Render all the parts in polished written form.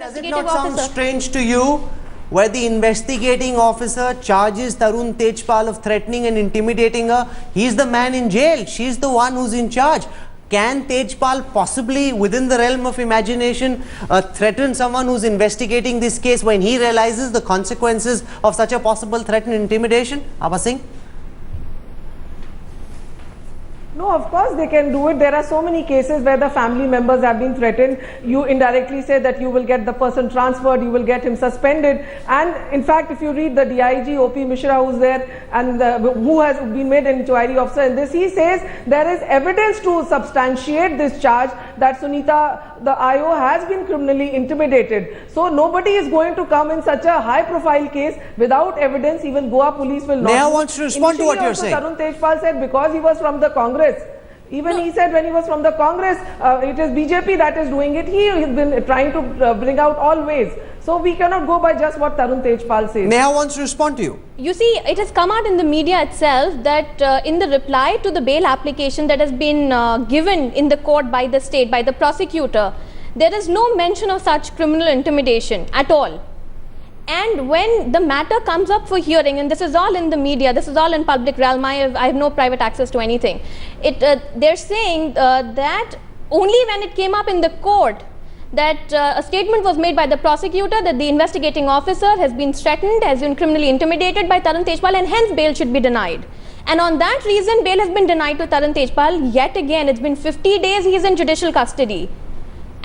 Does it not sound strange to you where the investigating officer charges Tarun Tejpal of threatening and intimidating her? He's the man in jail. She's the one who's in charge. Can Tejpal possibly, within the realm of imagination, threaten someone who's investigating this case when he realizes the consequences of such a possible threat and intimidation? Abha Singh? No, of course they can do it. There are so many cases where the family members have been threatened. You indirectly say that you will get the person transferred, you will get him suspended. And in fact, if you read the DIG, OP Mishra, who's there and who has been made an inquiry officer in this, he says there is evidence to substantiate this charge that Sunita, the IO, has been criminally intimidated. So nobody is going to come in such a high profile case without evidence. Even Goa police will not. Neha wants to respond to what you're saying. Tarun Tejpal said because he was from the Congress. Even he said when he was from the Congress, it is BJP that is doing it. He has been trying to bring out all ways. So we cannot go by just what Tarun Tejpal says. Neha wants to respond to you. You see, it has come out in the media itself that in the reply to the bail application that has been given in the court by the state, by the prosecutor, there is no mention of such criminal intimidation at all. And when the matter comes up for hearing, and this is all in the media, this is all in public realm, I have no private access to anything. They're saying that only when it came up in the court that a statement was made by the prosecutor that the investigating officer has been threatened, has been criminally intimidated by Tarun Tejpal, and hence bail should be denied. And on that reason, bail has been denied to Tarun Tejpal. Yet again, it's been 50 days he is in judicial custody.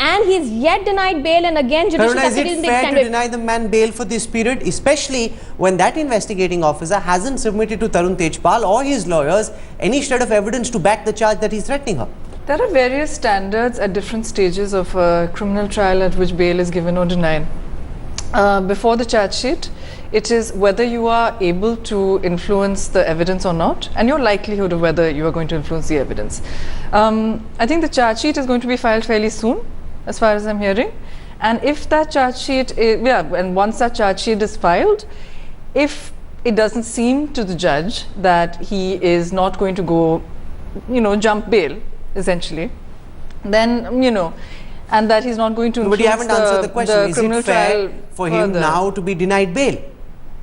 And he's yet denied bail, and again judicial custody is fair to deny the man bail for this period, especially when that investigating officer hasn't submitted to Tarun Tejpal or his lawyers any shred of evidence to back the charge that he's threatening her? There are various standards at different stages of a criminal trial at which bail is given or denied. Before the charge sheet, it is whether you are able to influence the evidence or not, and your likelihood of whether you are going to influence the evidence. I think the charge sheet is going to be filed fairly soon, as far as I'm hearing, and if that charge sheet and once that charge sheet is filed, if it doesn't seem to the judge that he is not going to go, jump bail essentially, then and that he's not going to influence but you haven't answered the question. Is it fair for him further now to be denied bail,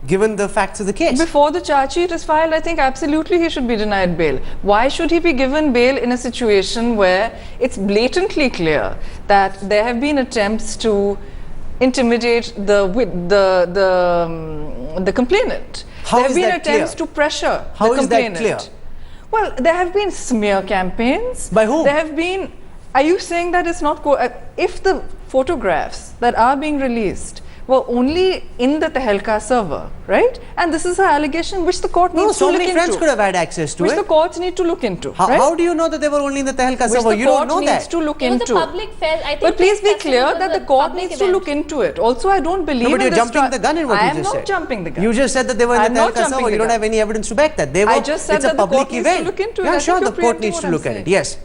given the facts of the case? Before the charge sheet is filed, I think absolutely he should be denied bail. Why should he be given bail in a situation where it's blatantly clear that there have been attempts to intimidate the complainant? How there have is been that attempts clear? to pressure How the is that complainant. clear? Well, there have been smear campaigns. By whom? There have been. Are you saying that it's not? If the photographs that are being released were only in the Tehelka server, right? And this is an allegation which the court needs to look into. So many friends could have had access to which it. the courts need to look into. How do you know that they were only in the Tehelka server? You don't know that. Which the court needs to look into. Public fair, I think, but please be clear that the court needs to look into it. Also, I don't believe but in you're jumping the gun in what you just said. I am not jumping the gun. You just said that they were in the Tehelka server. You don't have any evidence to back that. They were. I just said that the court needs to look into it. Yeah, sure, the court needs to look at it. Yes.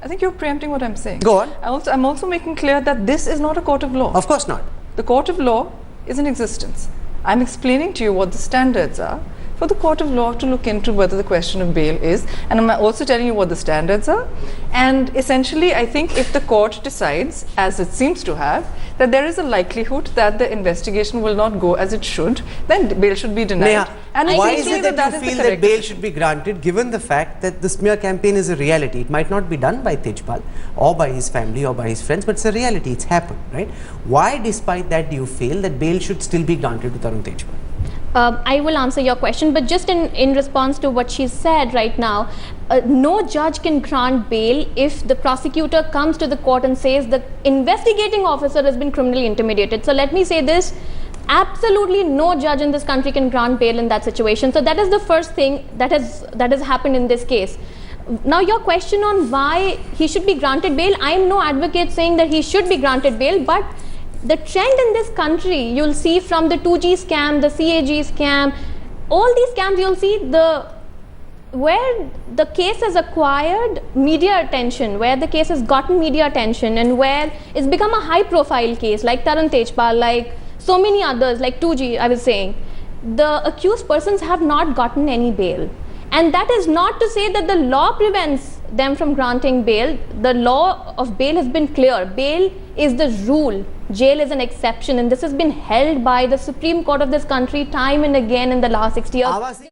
I think you're preempting what I'm saying. Go on. I'm also making clear that this is not a court of law. Of course not. The court of law is in existence. I'm explaining to you what the standards are for the court of law to look into whether the question of bail is, and I'm also telling you what the standards are. And essentially, I think if the court decides, as it seems to have, that there is a likelihood that the investigation will not go as it should, then bail should be denied. Neha, and why is it that you feel that bail should be granted, given the fact that the smear campaign is a reality? It might not be done by Tejpal or by his family or by his friends, but it's a reality. It's happened, right? Why, despite that, do you feel that bail should still be granted to Tarun Tejpal? I will answer your question, but just in response to what she said right now, no judge can grant bail if the prosecutor comes to the court and says the investigating officer has been criminally intimidated. So let me say this, absolutely no judge in this country can grant bail in that situation. So that is the first thing that has happened in this case. Now your question on why he should be granted bail, I am no advocate saying that he should be granted bail, but the trend in this country, you'll see from the 2G scam, the CAG scam, all these scams, you'll see where the case has acquired media attention, where the case has gotten media attention, and where it's become a high profile case, like Tarun Tejpal, like so many others, like 2G, I was saying, the accused persons have not gotten any bail. And that is not to say that the law prevents them from granting bail. The law of bail has been clear. Bail is the rule. Jail is an exception, and this has been held by the Supreme Court of this country time and again in the last 60 years.